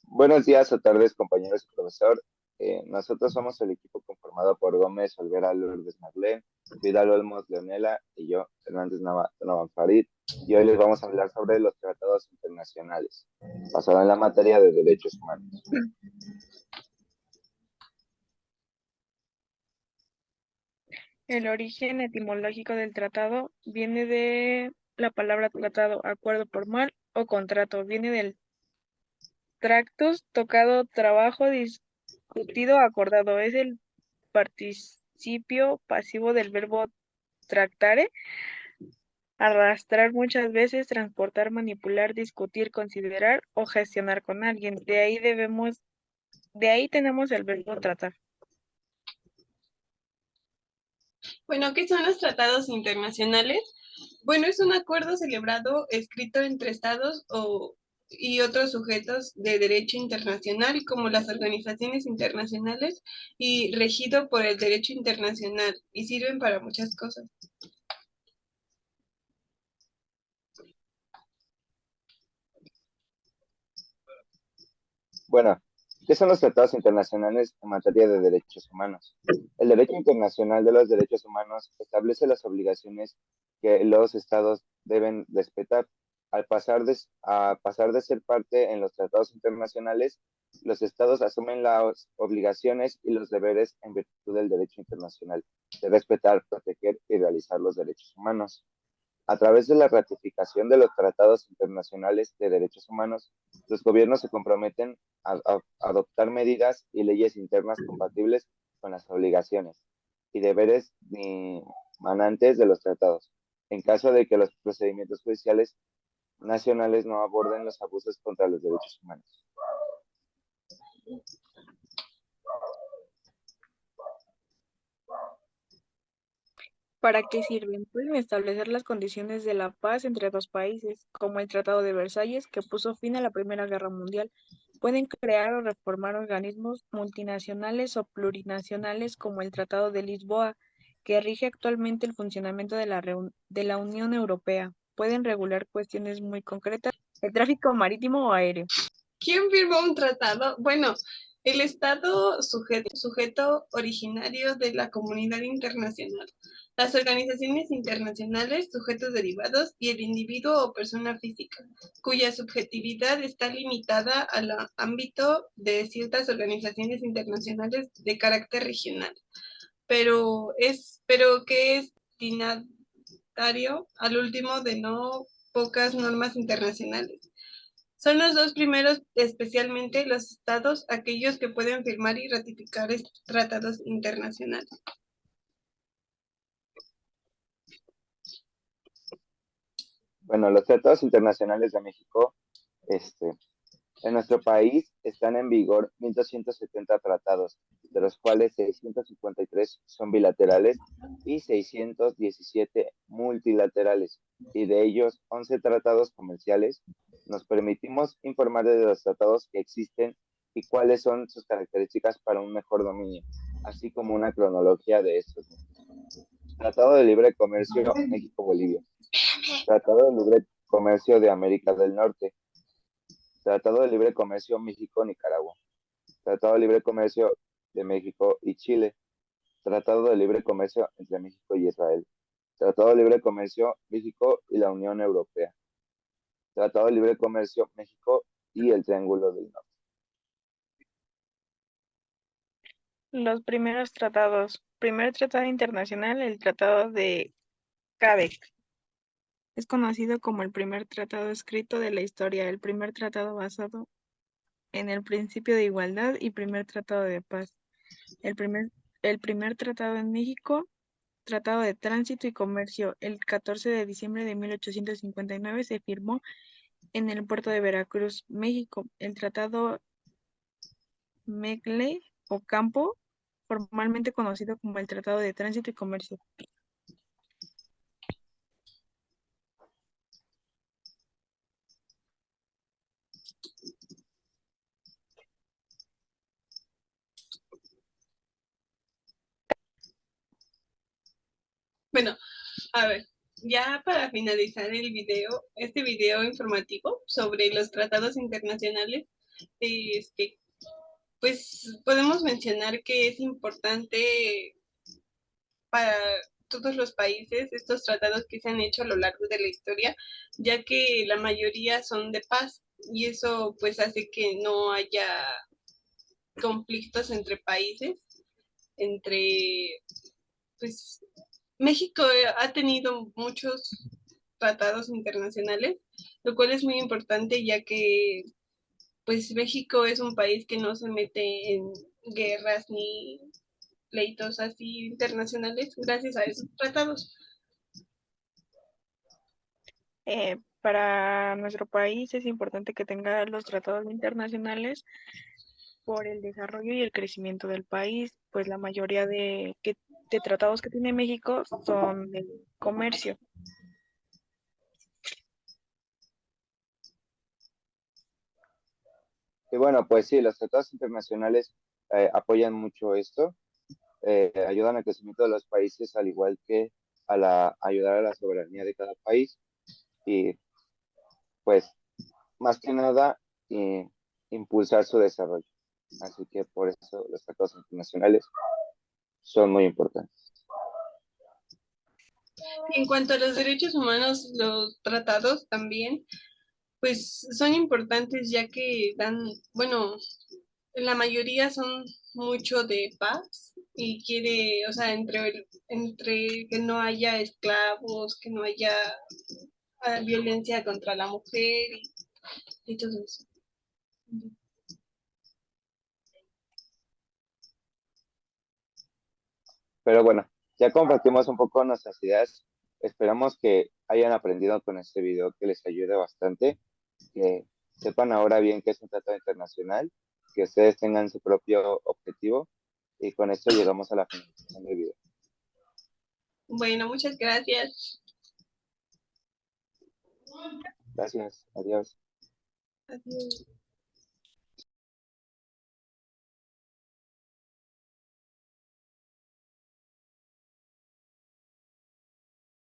Buenos días o tardes, compañeros y profesor. Nosotros somos el equipo conformado por Gómez Olvera Lourdes Marlene, Vidal Olmos Leonela y yo, Hernández Navan Farid. Y hoy les vamos a hablar sobre los tratados internacionales, basado en la materia de derechos humanos. El origen etimológico del tratado viene de la palabra tratado, acuerdo formal o contrato. Viene del tractus, tocado, trabajo, discutido, acordado. Es el participio pasivo del verbo tractare, arrastrar muchas veces, transportar, manipular, discutir, considerar o gestionar con alguien. De ahí tenemos el verbo tratar. Bueno, ¿qué son los tratados internacionales? Bueno, es un acuerdo celebrado, escrito entre estados y otros sujetos de derecho internacional, como las organizaciones internacionales, y regido por el derecho internacional, y sirven para muchas cosas. Bueno, ¿qué son los tratados internacionales en materia de derechos humanos? El derecho internacional de los derechos humanos establece las obligaciones que los estados deben respetar. A pasar de ser parte en los tratados internacionales, los estados asumen las obligaciones y los deberes en virtud del derecho internacional de respetar, proteger y realizar los derechos humanos. A través de la ratificación de los tratados internacionales de derechos humanos, los gobiernos se comprometen a adoptar medidas y leyes internas compatibles con las obligaciones y deberes manantes de los tratados, en caso de que los procedimientos judiciales nacionales no aborden los abusos contra los derechos humanos. ¿Para qué sirven? Pueden establecer las condiciones de la paz entre dos países, como el Tratado de Versalles, que puso fin a la Primera Guerra Mundial. Pueden crear o reformar organismos multinacionales o plurinacionales, como el Tratado de Lisboa, que rige actualmente el funcionamiento de la Unión Europea. Pueden regular cuestiones muy concretas, el tráfico marítimo o aéreo. ¿Quién firmó un tratado? Bueno, el Estado sujeto originario de la comunidad internacional, las organizaciones internacionales, sujetos derivados y el individuo o persona física, cuya subjetividad está limitada al ámbito de ciertas organizaciones internacionales de carácter regional, pero que es destinatario al último de no pocas normas internacionales. Son los dos primeros, especialmente los estados, aquellos que pueden firmar y ratificar tratados internacionales. Bueno, los tratados internacionales de México, en nuestro país están en vigor 1.270 tratados, de los cuales 653 son bilaterales y 617 multilaterales, y de ellos 11 tratados comerciales. Nos permitimos informar de los tratados que existen y cuáles son sus características para un mejor dominio, así como una cronología de estos. Tratado de Libre Comercio México-Bolivia. Tratado de Libre Comercio de América del Norte. Tratado de Libre Comercio México-Nicaragua. Tratado de Libre Comercio de México y Chile. Tratado de Libre Comercio entre México y Israel. Tratado de Libre Comercio México y la Unión Europea. Tratado de Libre Comercio México y el Triángulo del Norte. Los primeros tratados. Primer tratado internacional, el Tratado de Cádiz. Es conocido como el primer tratado escrito de la historia, el primer tratado basado en el principio de igualdad y primer tratado de paz. El primer, el primer tratado en México, Tratado de Tránsito y Comercio, el 14 de diciembre de 1859 se firmó en el puerto de Veracruz, México. El Tratado Mecle Ocampo, formalmente conocido como el Tratado de Tránsito y Comercio. Bueno, a ver, ya para finalizar el video, este video informativo sobre los tratados internacionales, este, pues podemos mencionar que es importante para todos los países estos tratados que se han hecho a lo largo de la historia, ya que la mayoría son de paz y eso pues hace que no haya conflictos entre países, entre pues México ha tenido muchos tratados internacionales, lo cual es muy importante ya que pues México es un país que no se mete en guerras ni pleitos así internacionales gracias a esos tratados. Para nuestro país es importante que tenga los tratados internacionales por el desarrollo y el crecimiento del país, pues la mayoría de tratados que tiene México son de comercio. Y bueno, pues sí, los tratados internacionales apoyan mucho esto, ayudan al crecimiento de los países, al igual que ayudar a la soberanía de cada país. Y pues, más que nada, impulsar su desarrollo. Así que por eso los tratados internacionales son muy importantes. En cuanto a los derechos humanos, los tratados también, pues son importantes ya que dan, bueno, la mayoría son mucho de paz y quiere, o sea, entre que no haya esclavos, que no haya violencia contra la mujer y todo eso. Pero bueno, ya compartimos un poco nuestras ideas. Esperamos que hayan aprendido con este video, que les ayude bastante, que sepan ahora bien qué es un tratado internacional, que ustedes tengan su propio objetivo y con esto llegamos a la finalización del video. Bueno, muchas gracias. Gracias, adiós. Adiós.